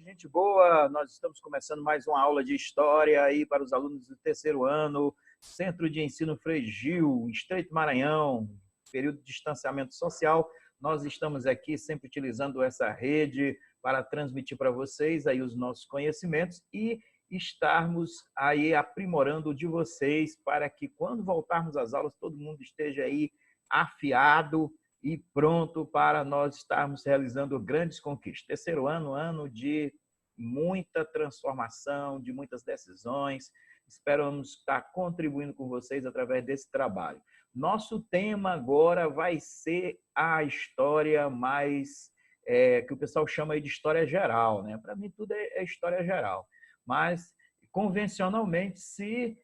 gente boa. Nós estamos começando mais uma aula de história aí para os alunos do terceiro ano, Centro de Ensino Frei Gil, Estreito Maranhão, período de distanciamento social. Nós estamos aqui sempre utilizando essa rede para transmitir para vocês aí os nossos conhecimentos e estarmos aí aprimorando o de vocês para que quando voltarmos às aulas todo mundo esteja aí afiado e pronto para nós estarmos realizando grandes conquistas. Terceiro ano, ano de muita transformação, de muitas decisões. Esperamos estar contribuindo com vocês através desse trabalho. Nosso tema agora vai ser a história mais, que o pessoal chama aí de história geral, né? Para mim tudo é história geral, mas convencionalmente se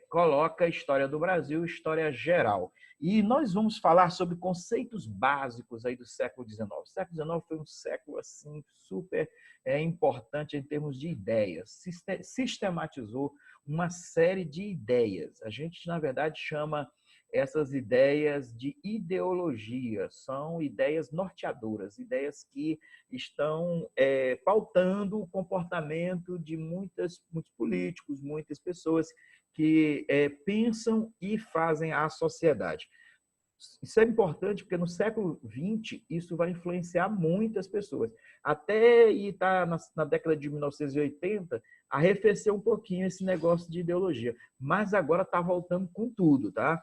coloca a história do Brasil, história geral. E nós vamos falar sobre conceitos básicos aí do século XIX. O século XIX foi um século assim, super importante em termos de ideias. Sistematizou uma série de ideias. A gente, na verdade, chama essas ideias de ideologia. São ideias norteadoras, ideias que estão pautando o comportamento de muitos políticos, muitas pessoas que pensam e fazem a sociedade. Isso é importante porque no século XX isso vai influenciar muitas pessoas. Até estar na década de 1980, arrefeceu um pouquinho esse negócio de ideologia. Mas agora está voltando com tudo, tá?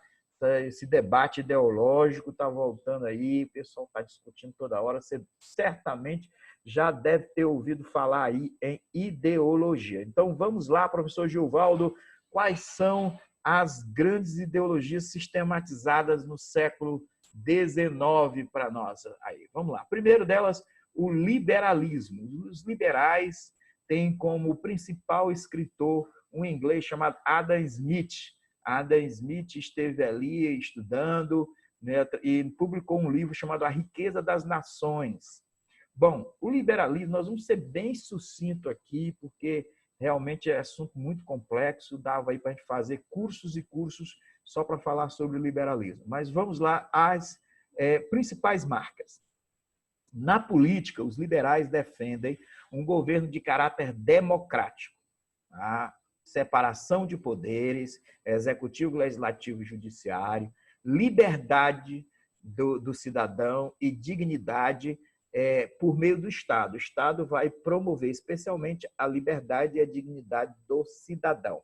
Esse debate ideológico está voltando aí, o pessoal está discutindo toda hora. Você certamente já deve ter ouvido falar aí em ideologia. Então vamos lá, professor Gilvaldo, quais são as grandes ideologias sistematizadas no século XIX para nós? Aí, vamos lá. Primeiro delas, o liberalismo. Os liberais têm como principal escritor um inglês chamado Adam Smith. Adam Smith esteve ali estudando, né, e publicou um livro chamado A Riqueza das Nações. Bom, o liberalismo, nós vamos ser bem sucinto aqui, porque realmente é assunto muito complexo, dava aí para a gente fazer cursos e cursos só para falar sobre o liberalismo. Mas vamos lá às principais marcas. Na política, os liberais defendem um governo de caráter democrático, a separação de poderes, executivo, legislativo e judiciário, liberdade do cidadão e dignidade por meio do Estado. O Estado vai promover especialmente a liberdade e a dignidade do cidadão.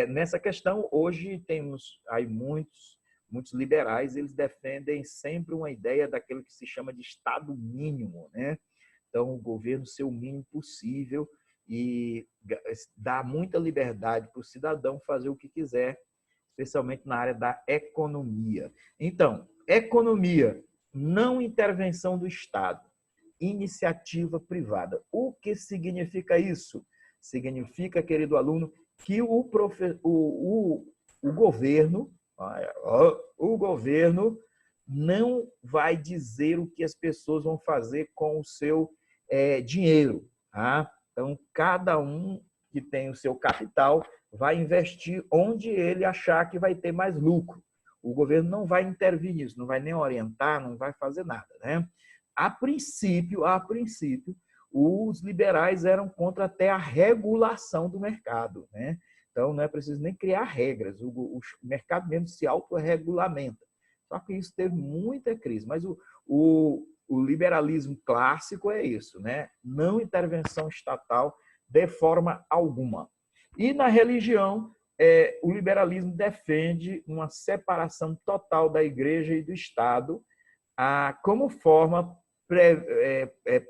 Nessa questão, hoje temos aí muitos liberais, eles defendem sempre uma ideia daquilo que se chama de Estado mínimo, né? Então, o governo ser o mínimo possível e dar muita liberdade para o cidadão fazer o que quiser, especialmente na área da economia. Então, economia, não intervenção do Estado, iniciativa privada. O que significa isso? Significa, querido aluno, que o governo não vai dizer o que as pessoas vão fazer com o seu dinheiro. Tá? Então, cada um que tem o seu capital vai investir onde ele achar que vai ter mais lucro. O governo não vai intervir nisso, não vai nem orientar, não vai fazer nada, né? A princípio, os liberais eram contra até a regulação do mercado, né? Então, não é preciso nem criar regras, o mercado mesmo se autorregulamenta. Só que isso teve muita crise, mas o liberalismo clássico é isso, né? Não intervenção estatal de forma alguma. E na religião, o liberalismo defende uma separação total da igreja e do Estado como forma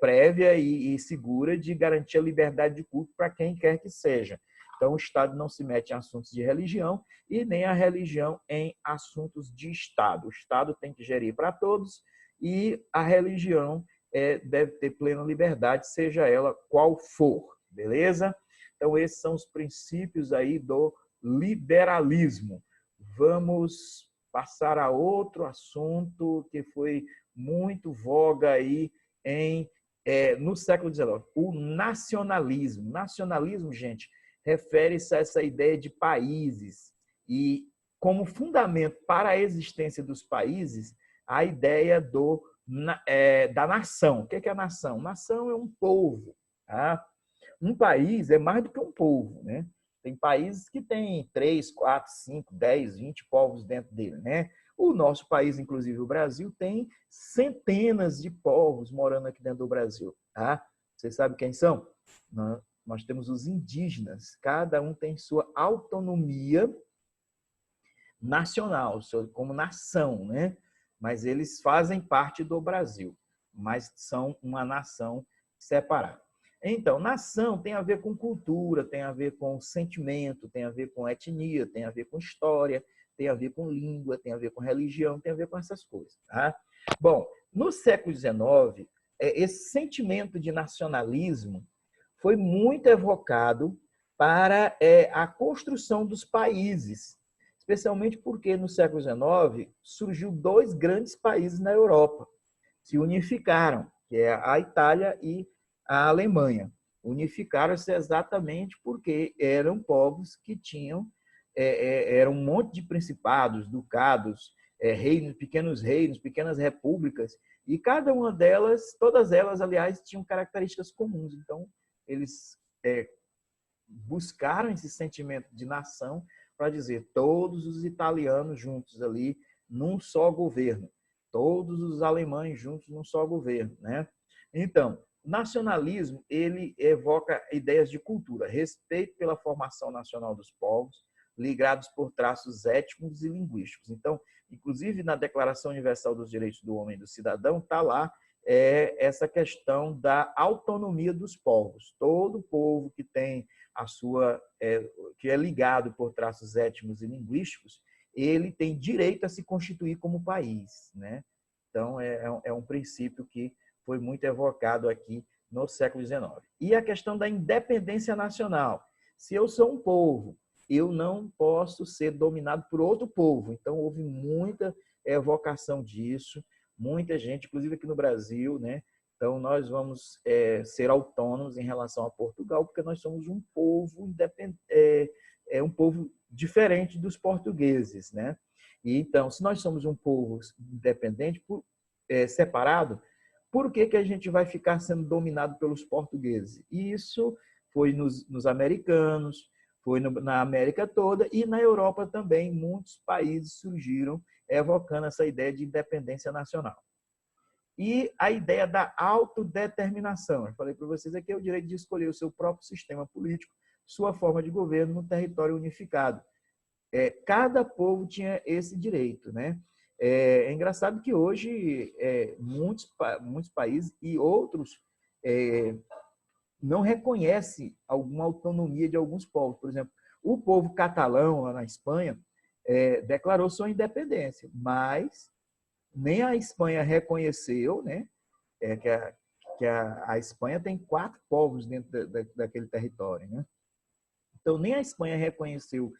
prévia e segura de garantir a liberdade de culto para quem quer que seja. Então, o Estado não se mete em assuntos de religião e nem a religião em assuntos de Estado. O Estado tem que gerir para todos e a religião deve ter plena liberdade, seja ela qual for, beleza? Então, esses são os princípios aí do liberalismo. Vamos passar a outro assunto que foi muito voga aí no século XIX, o nacionalismo. Nacionalismo, gente, refere-se a essa ideia de países e, como fundamento para a existência dos países, a ideia da nação. O que é a nação? Nação é um povo, Tá? Um país é mais do que um povo, né? Tem países que têm 3, 4, 5, 10, 20 povos dentro dele, né? O nosso país, inclusive o Brasil, tem centenas de povos morando aqui dentro do Brasil, tá? Vocês sabem quem são? Nós temos os indígenas, cada um tem sua autonomia nacional, como nação, né? Mas eles fazem parte do Brasil, mas são uma nação separada. Então, nação tem a ver com cultura, tem a ver com sentimento, tem a ver com etnia, tem a ver com história, tem a ver com língua, tem a ver com religião, tem a ver com essas coisas. Tá? Bom, no século XIX, esse sentimento de nacionalismo foi muito evocado para a construção dos países, especialmente porque no século XIX surgiu dois grandes países na Europa, se unificaram, que é a Itália e a Alemanha. Unificaram-se exatamente porque eram povos que tinham era um monte de principados, ducados, reinos, pequenas repúblicas, e cada uma delas, todas elas, aliás, tinham características comuns. Então, eles buscaram esse sentimento de nação para dizer todos os italianos juntos ali num só governo, todos os alemães juntos num só governo, né? Então, nacionalismo, ele evoca ideias de cultura, respeito pela formação nacional dos povos, ligados por traços étnicos e linguísticos. Então, inclusive na Declaração Universal dos Direitos do Homem e do Cidadão, está lá essa questão da autonomia dos povos. Todo povo que tem a sua, que é ligado por traços étnicos e linguísticos, ele tem direito a se constituir como país, né? Então, é um princípio que foi muito evocado aqui no século XIX. E a questão da independência nacional. Se eu sou um povo, eu não posso ser dominado por outro povo. Então, houve muita evocação disso, muita gente, inclusive aqui no Brasil, né? Então, nós vamos ser autônomos em relação a Portugal, porque nós somos um povo independente, um povo diferente dos portugueses, né? E então, se nós somos um povo independente, separado, por que a gente vai ficar sendo dominado pelos portugueses? E isso foi nos americanos, foi na América toda e na Europa também. Muitos países surgiram evocando essa ideia de independência nacional. E a ideia da autodeterminação. Eu falei para vocês aqui, é o direito de escolher o seu próprio sistema político, sua forma de governo no território unificado. Cada povo tinha esse direito, né? É engraçado que hoje muitos países e outros não reconhecem alguma autonomia de alguns povos. Por exemplo, o povo catalão, lá na Espanha, declarou sua independência, mas nem a Espanha reconheceu, né? Que a Espanha tem 4 povos dentro daquele território, né? Então, nem a Espanha reconheceu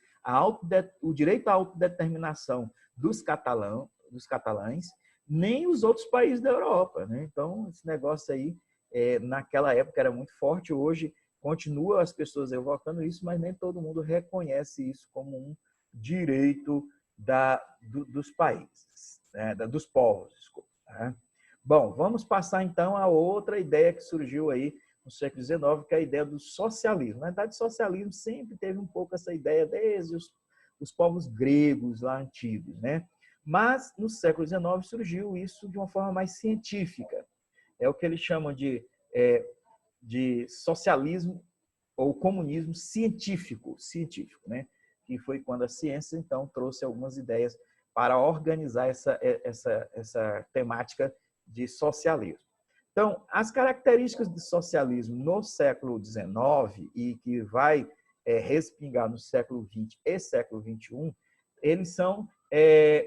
o direito à autodeterminação dos catalães, nem os outros países da Europa, né? Então, esse negócio aí, naquela época era muito forte, hoje continua as pessoas evocando isso, mas nem todo mundo reconhece isso como um direito dos países, né? Dos povos, desculpa. Né? Bom, vamos passar então a outra ideia que surgiu aí no século XIX, que é a ideia do socialismo. Na verdade, o socialismo sempre teve um pouco essa ideia desde os povos gregos lá antigos, né? Mas no século XIX surgiu isso de uma forma mais científica. É o que eles chamam de socialismo ou comunismo científico, né? Que foi quando a ciência então trouxe algumas ideias para organizar essa temática de socialismo. Então, as características do socialismo no século XIX e que vai respingar no século XX e século XXI, eles são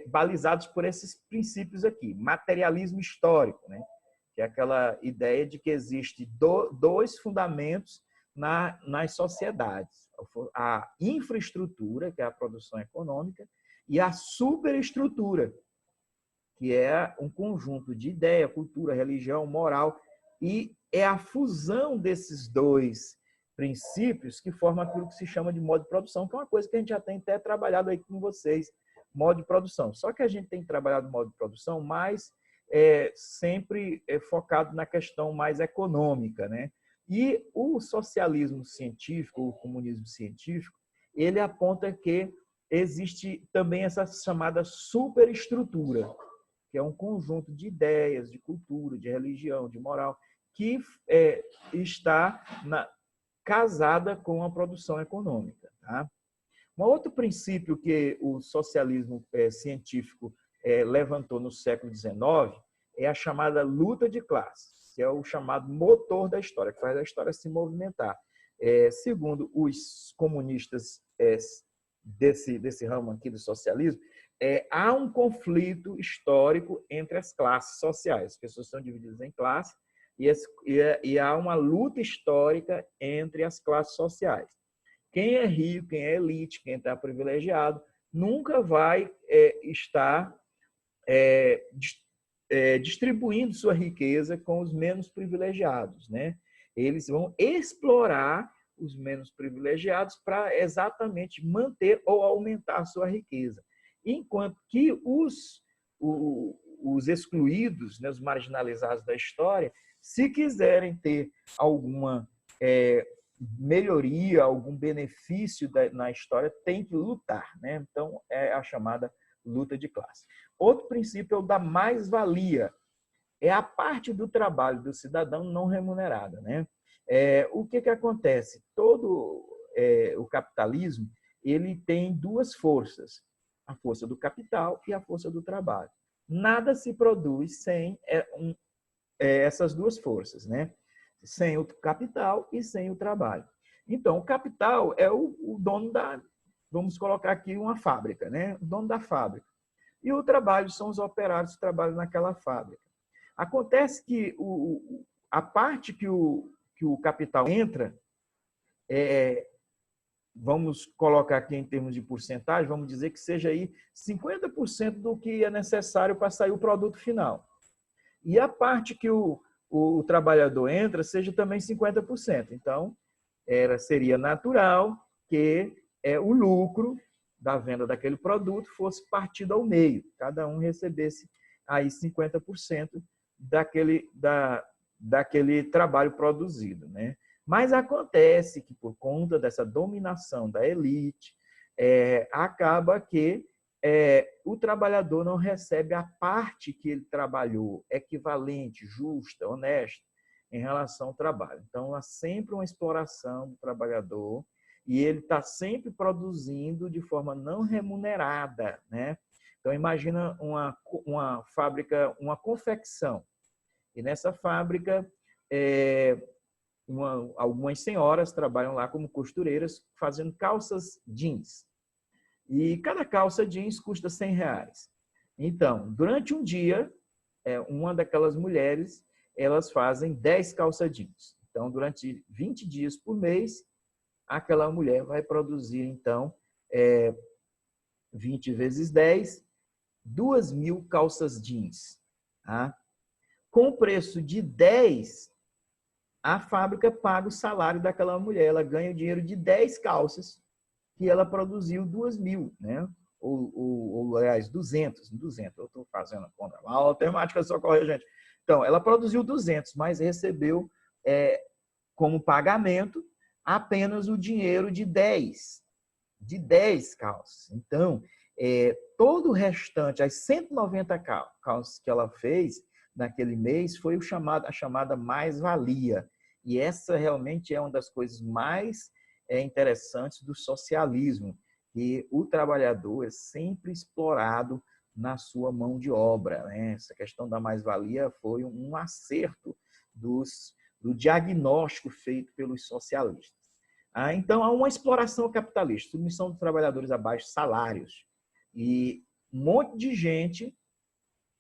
balizados por esses princípios aqui. Materialismo histórico, né? Que é aquela ideia de que existe dois fundamentos nas sociedades. A infraestrutura, que é a produção econômica, e a superestrutura, que é um conjunto de ideia, cultura, religião, moral, e é a fusão desses dois princípios que forma aquilo que se chama de modo de produção, que é uma coisa que a gente já tem até trabalhado aí com vocês, modo de produção. Só que a gente tem trabalhado modo de produção mais sempre focado na questão mais econômica, né? E o socialismo científico, o comunismo científico, ele aponta que existe também essa chamada superestrutura, que é um conjunto de ideias, de cultura, de religião, de moral, que está casada com a produção econômica. Tá? Um outro princípio que o socialismo científico levantou no século XIX é a chamada luta de classes, que é o chamado motor da história, que faz a história se movimentar. Segundo os comunistas desse ramo aqui do socialismo, há um conflito histórico entre as classes sociais. As pessoas são divididas em classes e há uma luta histórica entre as classes sociais. Quem é rico, quem é elite, quem está privilegiado, nunca vai estar distribuindo sua riqueza com os menos privilegiados, né? Eles vão explorar os menos privilegiados para exatamente manter ou aumentar a sua riqueza. Enquanto que os excluídos, né, os marginalizados da história, se quiserem ter alguma melhoria, algum benefício na história, tem que lutar, né? Então, é a chamada luta de classe. Outro princípio é o da mais-valia. É a parte do trabalho do cidadão não remunerada, né? O que acontece? Todo o capitalismo ele tem duas forças, a força do capital e a força do trabalho. Nada se produz sem essas duas forças, né? Sem o capital e sem o trabalho. Então, o capital é o dono vamos colocar aqui uma fábrica, né? O dono da fábrica. E o trabalho são os operários que trabalham naquela fábrica. Acontece que a parte que o capital entra, vamos colocar aqui em termos de porcentagem, vamos dizer que seja aí 50% do que é necessário para sair o produto final. E a parte que o trabalhador entra seja também 50%. Então, seria natural que o lucro da venda daquele produto fosse partido ao meio. Cada um recebesse aí 50% daquele trabalho produzido, né? Mas acontece que, por conta dessa dominação da elite, acaba que o trabalhador não recebe a parte que ele trabalhou, equivalente, justa, honesta, em relação ao trabalho. Então, há sempre uma exploração do trabalhador e ele está sempre produzindo de forma não remunerada, né? Então, imagina uma fábrica, uma confecção. E nessa fábrica, algumas senhoras trabalham lá como costureiras fazendo calças jeans. E cada calça jeans custa R$100. Então, durante um dia, uma daquelas mulheres, elas fazem 10 calças jeans. Então, durante 20 dias por mês, aquela mulher vai produzir, então, 20 vezes 10, 2.000 calças jeans. Tá? Com o preço de 10, a fábrica paga o salário daquela mulher. Ela ganha o dinheiro de 10 calças que ela produziu 2.000, né? Ou aliás, 200. Eu estou fazendo a conta. A matemática socorre, gente. Então, ela produziu 200, mas recebeu como pagamento apenas o dinheiro de 10 calças. Então, todo o restante, as 190 calças que ela fez naquele mês, foi a chamada mais-valia. E essa realmente é uma das coisas mais interessantes do socialismo, que o trabalhador é sempre explorado na sua mão de obra, né? Essa questão da mais-valia foi um acerto do diagnóstico feito pelos socialistas. Então, há uma exploração capitalista, submissão dos trabalhadores a baixos salários e um monte de gente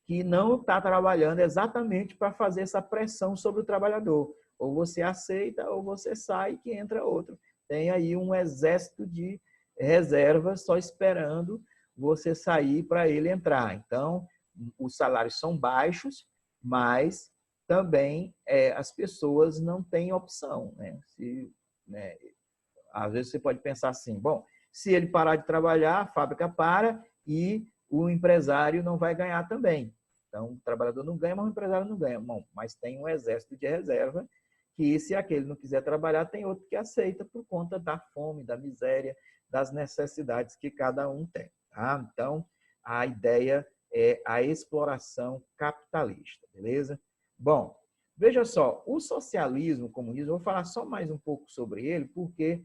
que não está trabalhando exatamente para fazer essa pressão sobre o trabalhador. Ou você aceita ou você sai que entra outro. Tem aí um exército de reservas só esperando você sair para ele entrar. Então, os salários são baixos, mas também as pessoas não têm opção, né? Às vezes você pode pensar assim, bom, se ele parar de trabalhar, a fábrica para e o empresário não vai ganhar também. Então, o trabalhador não ganha, mas o empresário não ganha. Bom, mas tem um exército de reserva que se aquele não quiser trabalhar, tem outro que aceita por conta da fome, da miséria, das necessidades que cada um tem. Tá? Então, a ideia é a exploração capitalista, beleza? Bom, veja só, o socialismo, o comunismo, eu vou falar só mais um pouco sobre ele, porque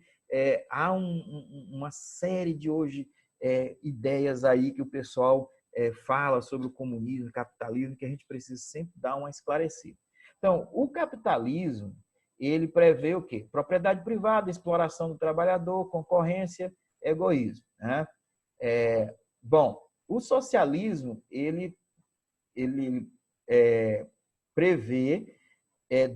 há uma série de hoje ideias aí que o pessoal fala sobre o comunismo, o capitalismo, que a gente precisa sempre dar uma esclarecida. Então, o capitalismo, ele prevê o quê? Propriedade privada, exploração do trabalhador, concorrência, egoísmo. Né? Bom, o socialismo, ele prevê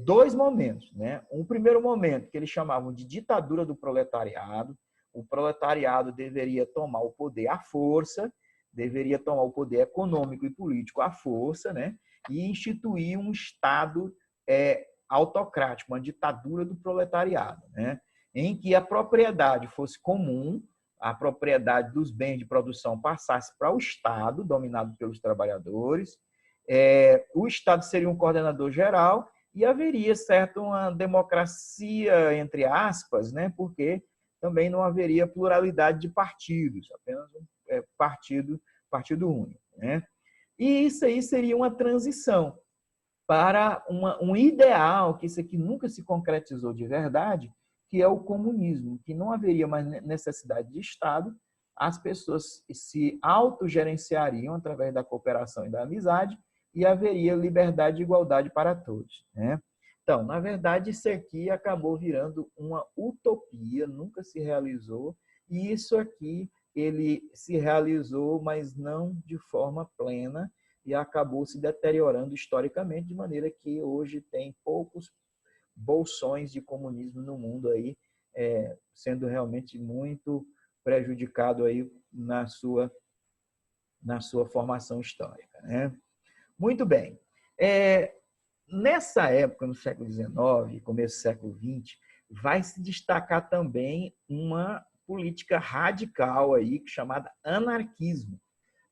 dois momentos. Né? Um primeiro momento, que eles chamavam de ditadura do proletariado. O proletariado deveria tomar o poder à força, deveria tomar o poder econômico e político à força, né? E instituir um Estado autocrático, uma ditadura do proletariado, né? Em que a propriedade fosse comum, a propriedade dos bens de produção passasse para o Estado, dominado pelos trabalhadores, o Estado seria um coordenador geral e haveria, certo, uma democracia, entre aspas, né? Porque também não haveria pluralidade de partidos, apenas um partido único. Né? E isso aí seria uma transição para um ideal, que isso aqui nunca se concretizou de verdade, que é o comunismo, que não haveria mais necessidade de Estado, as pessoas se autogerenciariam através da cooperação e da amizade, e haveria liberdade e igualdade para todos. Né? Então, na verdade, isso aqui acabou virando uma utopia, nunca se realizou, e isso aqui ele se realizou, mas não de forma plena, e acabou se deteriorando historicamente, de maneira que hoje tem poucos bolsões de comunismo no mundo aí, sendo realmente muito prejudicado aí na sua formação histórica. Né? Muito bem. Nessa época, no século XIX, começo do século XX, vai se destacar também uma política radical aí, chamada anarquismo.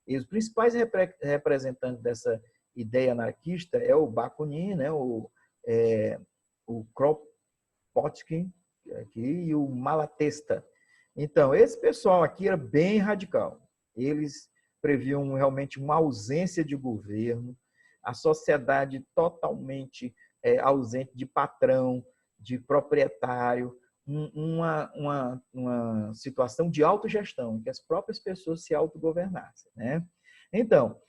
E os principais representantes dessa ideia anarquista é o Bakunin, né, o Kropotkin aqui, e o Malatesta. Então, esse pessoal aqui era bem radical. Eles previam realmente uma ausência de governo, a sociedade totalmente ausente de patrão, de proprietário, uma situação de autogestão, que as próprias pessoas se autogovernassem. Né? Então,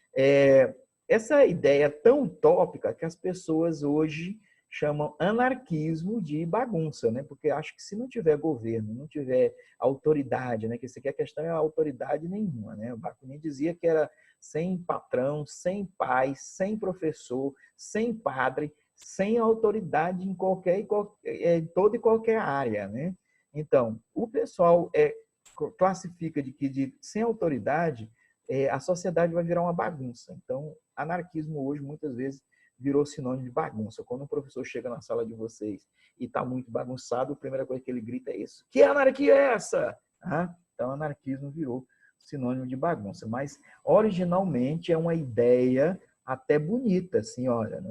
essa ideia é tão utópica que as pessoas hoje chamam anarquismo de bagunça, né? Porque acho que se não tiver governo, não tiver autoridade, né? Que isso aqui a questão é a autoridade nenhuma, né? O Bakunin dizia que era sem patrão, sem pai, sem professor, sem padre, sem autoridade em toda e qualquer área, né? Então, o pessoal classifica de que sem autoridade a sociedade vai virar uma bagunça. Então, anarquismo hoje muitas vezes virou sinônimo de bagunça. Quando um professor chega na sala de vocês e está muito bagunçado, a primeira coisa que ele grita é isso: que anarquia é essa? Então, anarquismo virou sinônimo de bagunça. Mas, originalmente, é uma ideia até bonita, assim, olha,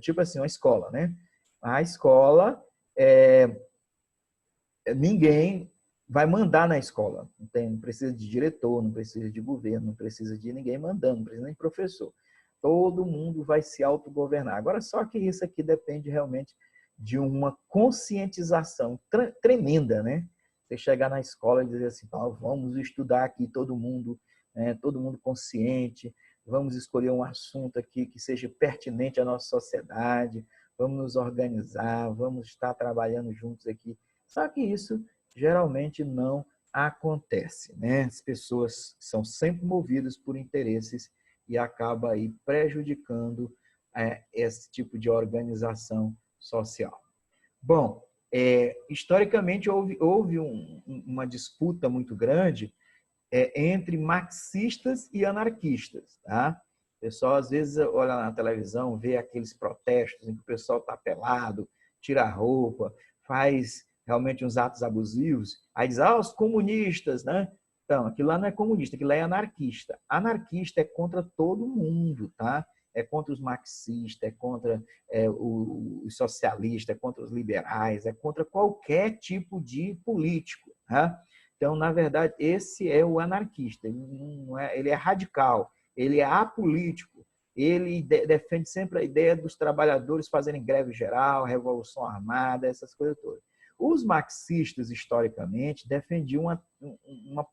tipo assim, uma escola, né? A escola, ninguém vai mandar na escola. Não precisa de diretor, não precisa de governo, não precisa de ninguém mandando, não precisa nem de professor. Todo mundo vai se autogovernar. Agora, só que isso aqui depende realmente de uma conscientização tremenda, né? Você chegar na escola e dizer assim, vamos estudar aqui todo mundo consciente, vamos escolher um assunto aqui que seja pertinente à nossa sociedade, vamos nos organizar, vamos estar trabalhando juntos aqui. Só que isso geralmente não acontece, né? As pessoas são sempre movidas por interesses e acaba aí prejudicando esse tipo de organização social. Bom, historicamente houve uma disputa muito grande entre marxistas e anarquistas. Tá? O pessoal às vezes olha na televisão, vê aqueles protestos em que o pessoal está pelado, tira a roupa, faz realmente uns atos abusivos, aí diz, os comunistas, né? Então, aquilo lá não é comunista, aquilo lá é anarquista. Anarquista é contra todo mundo, tá? é contra os marxistas, é contra os socialistas, é contra os liberais, é contra qualquer tipo de político. Tá? Então, na verdade, esse é o anarquista. Ele é radical, ele é apolítico, ele defende sempre a ideia dos trabalhadores fazerem greve geral, revolução armada, essas coisas todas. Os marxistas, historicamente, defendiam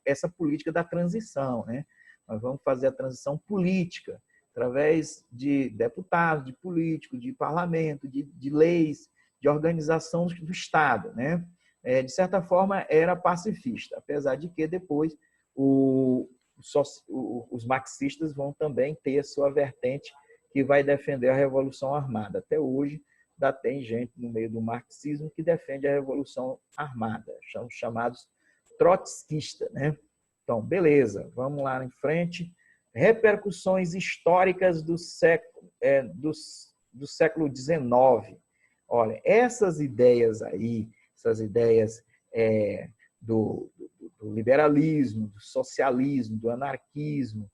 essa política da transição. Né? Nós vamos fazer a transição política, através de deputados, de políticos, de parlamento, de leis, de organização do Estado. Né? De certa forma, era pacifista, apesar de que depois os marxistas vão também ter a sua vertente que vai defender a Revolução Armada. Até hoje, ainda tem gente no meio do marxismo que defende a Revolução Armada, são chamados trotskistas. Né? Então, beleza, vamos lá em frente. Repercussões históricas do século XIX. Olha, essas ideias aí, essas ideias do liberalismo, do socialismo, do anarquismo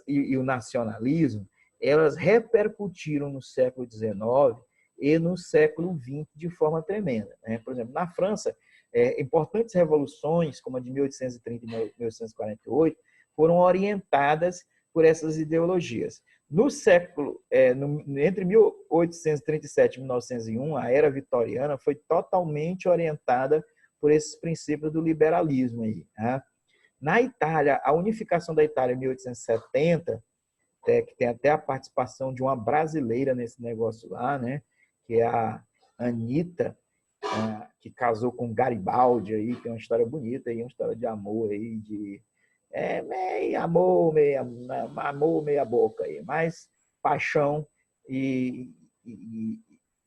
e o nacionalismo, elas repercutiram no século XIX e no século XX de forma tremenda. Né? Por exemplo, na França, importantes revoluções, como a de 1830 e 1848, foram orientadas por essas ideologias. No século, entre 1837 e 1901, a era vitoriana foi totalmente orientada por esses princípios do liberalismo. Aí, né? Na Itália, a unificação da Itália em 1870, que tem até a participação de uma brasileira nesse negócio lá, né? Que é a Anitta, que casou com Garibaldi, aí, tem uma história bonita, aí, uma história de amor, aí, de meio amor, meia boca, aí, mas paixão e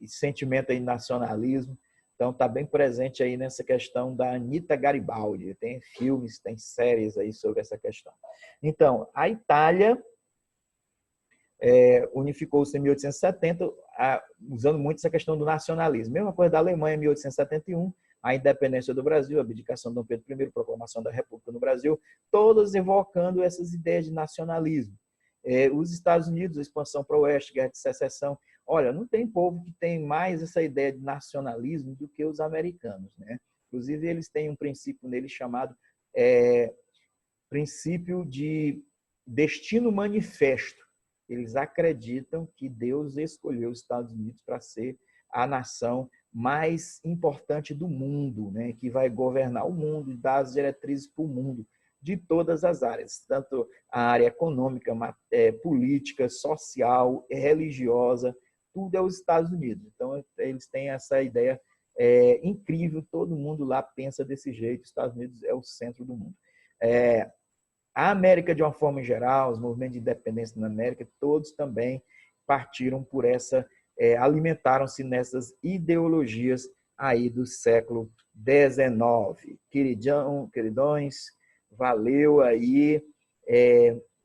sentimento aí, nacionalismo. Então, está bem presente aí nessa questão da Anitta Garibaldi. Tem filmes, tem séries aí sobre essa questão. Então, a Itália unificou-se em 1870, usando muito essa questão do nacionalismo. Mesma coisa da Alemanha, em 1871, a independência do Brasil, a abdicação de Dom Pedro I, a proclamação da República no Brasil, todas evocando essas ideias de nacionalismo. Os Estados Unidos, a expansão para o oeste, guerra de secessão. Olha, não tem povo que tem mais essa ideia de nacionalismo do que os americanos. Né? Inclusive, eles têm um princípio neles chamado princípio de destino manifesto. Eles acreditam que Deus escolheu os Estados Unidos para ser a nação mais importante do mundo, né? Que vai governar o mundo e dar as diretrizes para o mundo, de todas as áreas, tanto a área econômica, política, social, religiosa, tudo é os Estados Unidos. Então, eles têm essa ideia incrível, todo mundo lá pensa desse jeito, os Estados Unidos é o centro do mundo. A América, de uma forma geral, os movimentos de independência na América, todos também partiram por alimentaram-se nessas ideologias aí do século XIX. Queridões, valeu aí.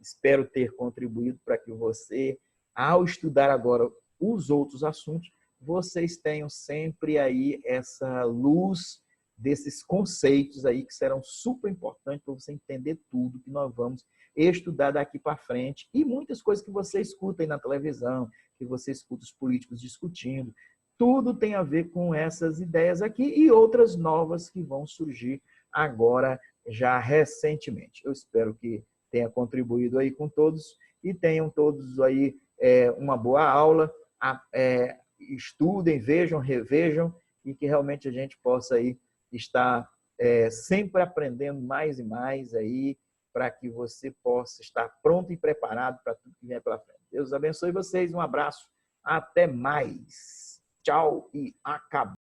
Espero ter contribuído para que você, ao estudar agora os outros assuntos, vocês tenham sempre aí essa luz desses conceitos aí que serão super importantes para você entender tudo que nós vamos estudar daqui para frente e muitas coisas que você escuta aí na televisão, que você escuta os políticos discutindo, tudo tem a ver com essas ideias aqui e outras novas que vão surgir agora já recentemente. Eu espero que tenha contribuído aí com todos e tenham todos aí uma boa aula, estudem, vejam, revejam e que realmente a gente possa aí estar sempre aprendendo mais e mais aí para que você possa estar pronto e preparado para tudo que vem pela frente. Deus abençoe vocês, um abraço, até mais. Tchau e acabou.